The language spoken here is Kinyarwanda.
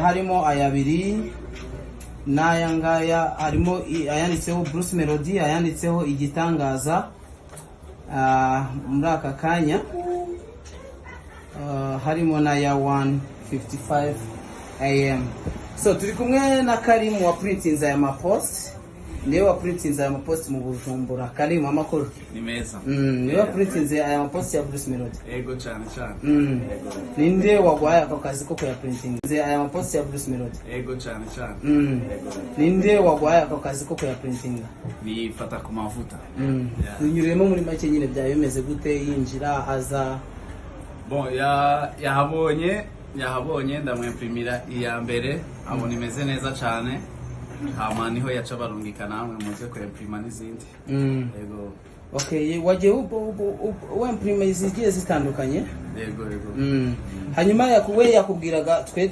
harimo ayabiri n'aya ngaya, harimo ayanditseho Bruce Melody, ayanditseho igitangaza muri aka kanya, harimo na ya 1:55 AM. So turi kumwe na Karimu wa printinze aya mapost, niwe wa printinze aya mapost mu Bujumbura. Karimu, amakuru? Ni meza. Niwe wa printinze aya mapost ya Bruce Melody. Ego cyane. Ninde wagwaye ako kazi ko ya printinze aya mapost ya Bruce Melody? Ego cyane. Ninde wagwaye ako kazi ko ya printinga? Ni fata ku mavuta. Unyuremo muri make nyine bya bimeze gute, yinjira aza? Bon, yahabonye ndamwimprimira iya mbere, abona imeze neza cyane. Hama niho yaca barungika namwe muze ko imprima n'izindi. Ego. Okay, waje imprima izigiye zitandukanye? Ego. Hanyuma yakubwiraga twe